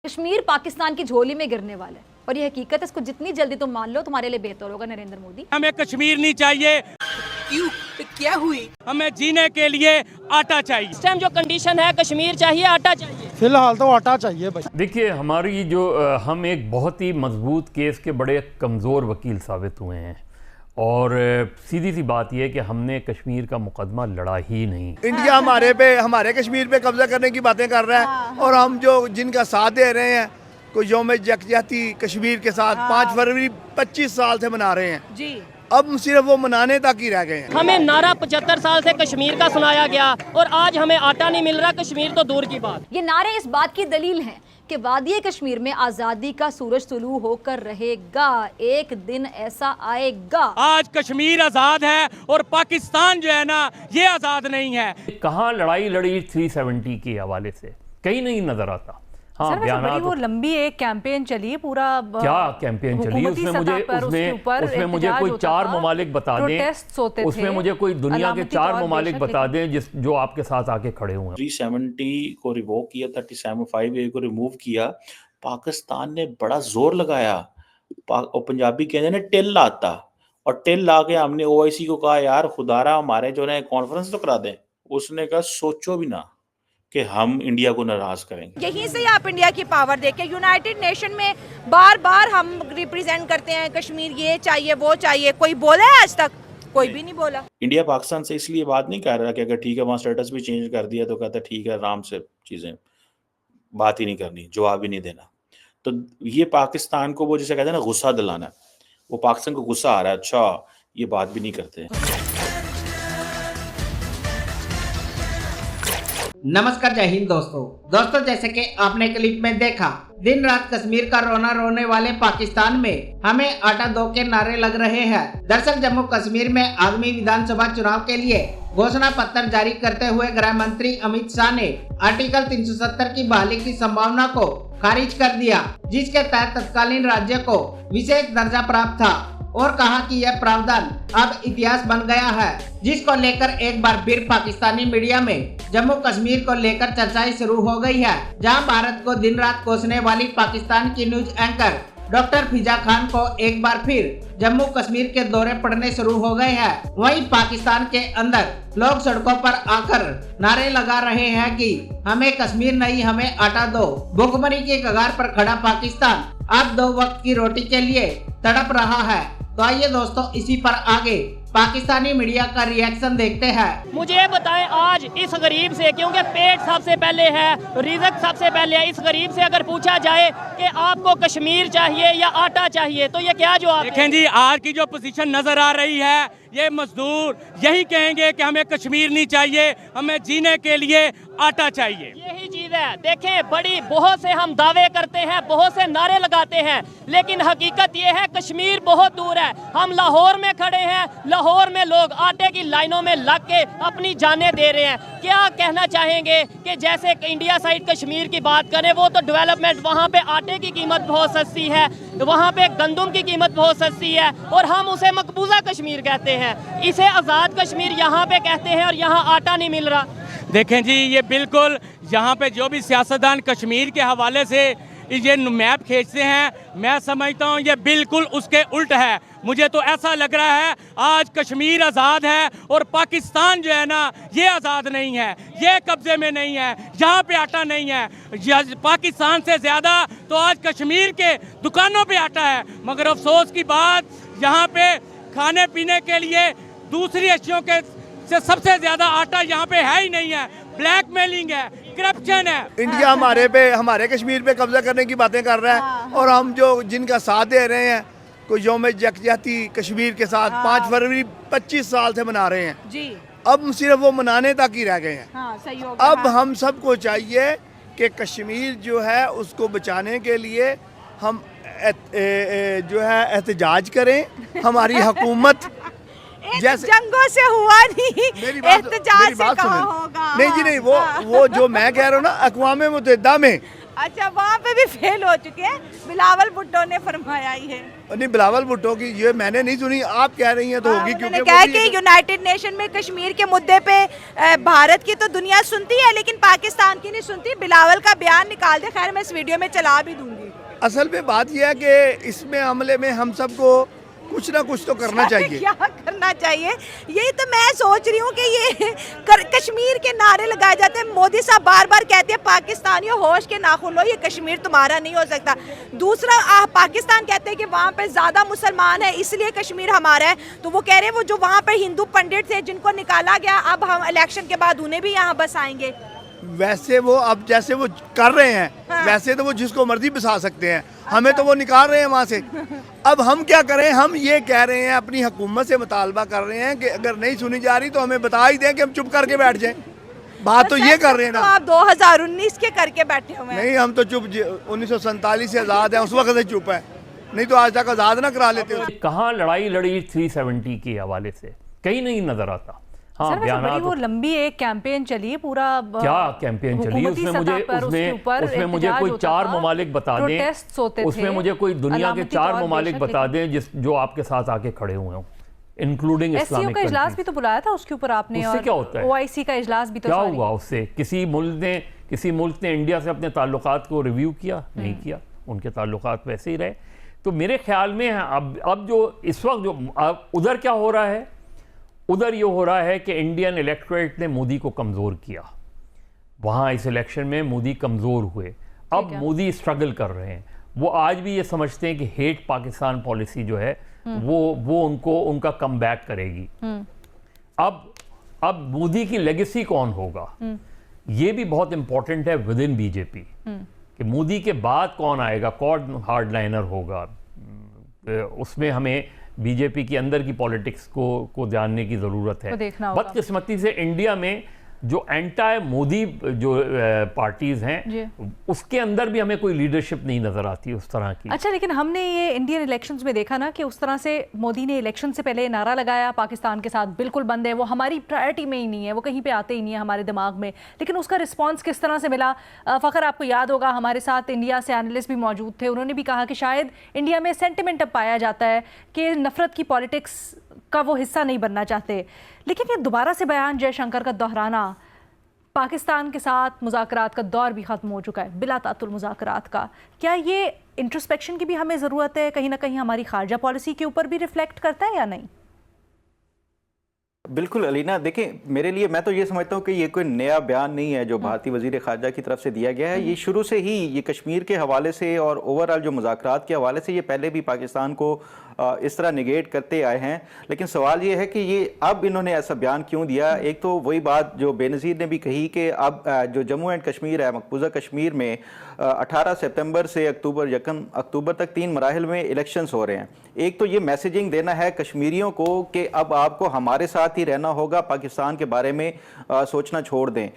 कश्मीर पाकिस्तान की झोली में गिरने वाला है और ये हकीकत है। इसको जितनी जल्दी तुम मान लो तुम्हारे लिए बेहतर होगा। नरेंद्र मोदी, हमें कश्मीर नहीं चाहिए। क्यों? क्या हुई? हमें जीने के लिए आटा चाहिए। इस टाइम जो कंडीशन है, कश्मीर चाहिए, आटा चाहिए। फिलहाल तो आटा चाहिए भाई। देखिए, हमारी जो हम एक बहुत ही मजबूत केस के बड़े कमज़ोर वकील साबित हुए हैं और सीधी सी बात यह है कि हमने कश्मीर का मुकदमा लड़ा ही नहीं। इंडिया हमारे कश्मीर पे कब्जा करने की बातें कर रहा है और हम जो जिनका साथ दे रहे हैं कोई यौम यकजहती कश्मीर के साथ 5 फरवरी 25 साल से मना रहे हैं जी। अब सिर्फ वो मनाने तक ही रह गए हैं। हमें नारा 75 साल से कश्मीर का सुनाया गया और आज हमें आटा नहीं मिल रहा। कश्मीर तो दूर की बात। ये नारे इस बात की दलील हैं कि वादी कश्मीर में आजादी का सूरज तुलू होकर रहेगा। एक दिन ऐसा आएगा। आज कश्मीर आजाद है और पाकिस्तान जो है ना, ये आजाद नहीं है। कहाँ लड़ाई लड़ी 370 के हवाले से कहीं नहीं नजर आता। हाँ, बड़ी वो लंबी एक कैंपेन चली, पूरा क्या कैंपेन चली? उसमें मुझे कोई 4 ममालिक बता दें, उसमें मुझे कोई दुनिया के 4 ममालिक बता दें जो आपके साथ आके खड़े हुए हैं। 370 को रिवोक किया, 375A को रिमूव किया। पाकिस्तान ने बड़ा जोर लगाया और पंजाबी कहते हैं टिल लाता, और टिल ला के हमने OIC को कहा यार खुदारा हमारे जो है कॉन्फ्रेंस तो करा दें। उसने कहा सोचो भी ना कि हम इंडिया को नाराज करेंगे। यहीं से आप इंडिया की पावर देखें। यूनाइटेड नेशन में बार बार हम रिप्रेजेंट करते हैं कश्मीर ये चाहिए वो चाहिए। कोई बोला है आज तक? कोई भी नहीं बोला। इंडिया पाकिस्तान से इसलिए बात नहीं कर रहा कि अगर ठीक है वहाँ स्टेटस भी चेंज कर दिया तो कहता ठीक है आराम से चीजें, बात ही नहीं करनी, जवाब ही नहीं देना। तो ये पाकिस्तान को वो जैसे कहते हैं ना गुस्सा दिलाना है, वो पाकिस्तान को गुस्सा आ रहा है, अच्छा ये बात भी नहीं करते। नमस्कार, जय हिंद दोस्तों जैसे कि आपने क्लिप में देखा, दिन रात कश्मीर का रोना रोने वाले पाकिस्तान में हमें आटा दो के नारे लग रहे हैं। दरअसल जम्मू कश्मीर में आगामी विधानसभा चुनाव के लिए घोषणा पत्र जारी करते हुए गृह मंत्री अमित शाह ने आर्टिकल 370 की बहाली की संभावना को खारिज कर दिया, जिसके तहत तत्कालीन राज्य को विशेष दर्जा प्राप्त था और कहा कि यह प्रावधान अब इतिहास बन गया है, जिसको लेकर एक बार फिर पाकिस्तानी मीडिया में जम्मू कश्मीर को लेकर चर्चाएं शुरू हो गई है। जहां भारत को दिन रात कोसने वाली पाकिस्तान की न्यूज एंकर डॉक्टर फिजा खान को एक बार फिर जम्मू कश्मीर के दौरे पड़ने शुरू हो गए हैं। वहीं पाकिस्तान के अंदर लोग सड़कों पर आकर नारे लगा रहे हैं कि हमें कश्मीर नहीं, हमें आटा दो। भूखमरी के कगार पर खड़ा पाकिस्तान अब 2 वक्त की रोटी के लिए तड़प रहा है। तो आइए दोस्तों, इसी पर आगे पाकिस्तानी मीडिया का रिएक्शन देखते हैं। मुझे बताएं आज इस गरीब से, क्योंकि पेट सबसे पहले है, रिज़्क सबसे पहले है, इस गरीब से अगर पूछा जाए कि आपको कश्मीर चाहिए या आटा चाहिए तो ये क्या जवाब? देखें जी, आज की जो पोजीशन नजर आ रही है, ये मजदूर यही कहेंगे कि हमें कश्मीर नहीं चाहिए, हमें जीने के लिए आटा चाहिए। यही चीज है। देखें, बहुत से हम दावे करते हैं, बहुत से नारे लगाते हैं, लेकिन हकीकत ये है कश्मीर बहुत दूर है। हम लाहौर में खड़े हैं, लाहौर में लोग आटे की लाइनों में लग के अपनी जानें दे रहे हैं। क्या कहना चाहेंगे कि जैसे इंडिया साइड कश्मीर की बात करें, वो तो डेवलपमेंट, वहाँ पे आटे की कीमत बहुत सस्ती है, वहाँ पे गंदम की कीमत बहुत सस्ती है और हम उसे मकबूजा कश्मीर कहते हैं, इसे आज़ाद कश्मीर यहाँ पे कहते हैं और यहाँ आटा नहीं मिल रहा। देखें जी, ये बिल्कुल यहाँ पे जो भी सियासतदान कश्मीर के हवाले से ये मैप खींचते हैं, मैं समझता हूँ ये बिल्कुल उसके उल्ट है। मुझे तो ऐसा लग रहा है आज कश्मीर आज़ाद है और पाकिस्तान जो है ना, ये आज़ाद नहीं है, ये कब्जे में नहीं है, यहाँ पे आटा नहीं है। पाकिस्तान से ज़्यादा तो आज कश्मीर के दुकानों पे आटा है, मगर अफसोस की बात यहाँ पे खाने पीने के लिए दूसरी अशियों के से सबसे ज़्यादा आटा यहाँ पे है ही नहीं है। ब्लैकमेलिंग है, करप्शन है। इंडिया हमारे कश्मीर पे कब्जा करने की बातें कर रहा है और हम जो जिनका साथ दे रहे हैं कोई यौम यकजहती कश्मीर के साथ 5 फरवरी 25 साल से मना रहे हैं जी। अब सिर्फ वो मनाने तक ही रह गए हैं। सही हो अब हम सबको चाहिए कि कश्मीर जो है उसको बचाने के लिए हम जो है एहतजाज करें। हमारी हुकूमत जैसे जंगों से हुआ नहीं, एहतजाज से कहाँ होगा? नहीं जी नहीं, वो जो मैं कह रहा हूँ ना, अक़वाम मुत्तहिदा में अच्छा, वहाँ पे भी फेल हो चुके हैं, बिलावल भुट्टो ने फरमाया ही है। नहीं, बिलावल भुट्टो की ये मैंने नहीं सुनी, आप कह रही हैं तो होगी, उन्होंने क्योंकि कहा कि यूनाइटेड नेशन में कश्मीर के मुद्दे पे भारत की तो दुनिया सुनती है लेकिन पाकिस्तान की नहीं सुनती। बिलावल का बयान निकाल दे, खैर मैं इस वीडियो में चला भी दूंगी। असल में बात यह है कि इसमें हमले में हम सबको कुछ ना कुछ तो करना चाहिए। क्या करना चाहिए, यही तो मैं सोच रही हूँ कि ये कश्मीर के नारे लगाए जाते हैं। मोदी साहब बार बार कहते हैं पाकिस्तानियों होश के नाखून लो, ये कश्मीर तुम्हारा नहीं हो सकता। दूसरा पाकिस्तान कहते हैं कि वहाँ पे ज़्यादा मुसलमान है इसलिए कश्मीर हमारा है, तो वो कह रहे हैं वो जो वहाँ पे हिंदू पंडित थे जिनको निकाला गया, अब हम इलेक्शन के बाद उन्हें भी यहाँ बसाएंगे। वैसे वो अब जैसे वो कर रहे हैं, हाँ। वैसे तो वो जिसको मर्जी बसा सकते हैं, हमें तो वो निकाल रहे हैं वहाँ से। अब हम क्या करें, हम ये कह रहे हैं, अपनी हुकूमत से मुतालबा कर रहे हैं कि अगर नहीं सुनी जा रही तो हमें बता ही दें कि हम चुप करके बैठ जाएं। बात तो ये कर रहे हैं ना। तो आप 2019 के करके बैठे हुए हैं। नहीं, हम तो चुप 1947 से आज़ाद हैं, उस वक्त से चुप है, नहीं तो आज तक आज़ाद ना करा लेते। कहाँ लड़ाई लड़ी 370 के हवाले से, कहीं नहीं नजर आता। हाँ, सर वैसे बड़ी वो लंबी एक कैंपेन चली है, पूरा क्या कैंपेन चली, उसमें मुझे कोई 4 ममालिक बता दें, उसमें मुझे कोई दुनिया के 4 ममालिक बता दें जो आपके साथ आके खड़े हुए हों, इंक्लूडिंग इस्लामिक का इजलास भी तो बुलाया था उसके ऊपर आपने, उससे क्या होता है, OIC का इजलास भी तो क्या हुआ उससे? किसी मुल्क ने इंडिया से अपने ताल्लुकात को रिव्यू किया? नहीं किया, उनके ताल्लुकात वैसे ही रहे। तो मेरे ख्याल में अब जो इस वक्त जो उधर क्या हो रहा है, उधर ये हो रहा है कि इंडियन इलेक्टोरेट ने मोदी को कमज़ोर किया, वहाँ इस इलेक्शन में मोदी कमज़ोर हुए। अब मोदी स्ट्रगल कर रहे हैं, वो आज भी ये समझते हैं कि हेट पाकिस्तान पॉलिसी जो है वो उनका कम बैक करेगी। अब मोदी की लेगेसी कौन होगा, ये भी बहुत इंपॉर्टेंट है विद इन बीजेपी, कि मोदी के बाद कौन आएगा, कौन हार्डलाइनर होगा। उसमें हमें बीजेपी के अंदर की पॉलिटिक्स को जानने की ज़रूरत है। बदकिस्मती से इंडिया में जो एंटी मोदी जो पार्टीज हैं उसके अंदर भी हमें कोई लीडरशिप नहीं नजर आती उस तरह की। अच्छा, लेकिन हमने ये इंडियन इलेक्शंस में देखा ना कि उस तरह से मोदी ने इलेक्शन से पहले नारा लगाया पाकिस्तान के साथ बिल्कुल बंद है, वो हमारी प्रायोरिटी में ही नहीं है, वो कहीं पे आते ही नहीं है हमारे दिमाग में, लेकिन उसका रिस्पॉन्स किस तरह से मिला। फ़खर आपको याद होगा, हमारे साथ इंडिया से एनालिस्ट भी मौजूद थे, उन्होंने भी कहा कि शायद इंडिया में सेंटिमेंट अब पाया जाता है कि नफरत की पॉलिटिक्स का वो हिस्सा नहीं बनना चाहते। लेकिन ये दोबारा से बयान जयशंकर का दोहराना, पाकिस्तान के साथ मुज़ाकरात का दौर भी ख़त्म हो चुका है, बिला तातुल मुज़ाकरात का, क्या ये इंट्रोस्पेक्शन की भी हमें ज़रूरत है, कहीं ना कहीं हमारी खारजा पॉलिसी के ऊपर भी रिफ्लेक्ट करता है या नहीं? बिल्कुल अलीना, देखिए मेरे लिए मैं तो ये समझता हूँ कि ये कोई नया बयान नहीं है जो भारतीय वजीर खारजा की तरफ से दिया गया है। ये शुरू से ही ये कश्मीर के हवाले से और ओवरऑल जो मुज़ाकरात के हवाले से ये पहले भी पाकिस्तान को इस तरह निगेट करते आए हैं। लेकिन सवाल ये है कि ये अब इन्होंने ऐसा बयान क्यों दिया। एक तो वही बात जो बेनज़ीर ने भी कही कि अब जो जम्मू एंड कश्मीर है, मकबूजा कश्मीर में 18 सितंबर से अक्टूबर तक 3 मराहिल में इलेक्शंस हो रहे हैं। एक तो ये मैसेजिंग देना है कश्मीरियों को कि अब आपको हमारे साथ ही रहना होगा, पाकिस्तान के बारे में सोचना छोड़ दें।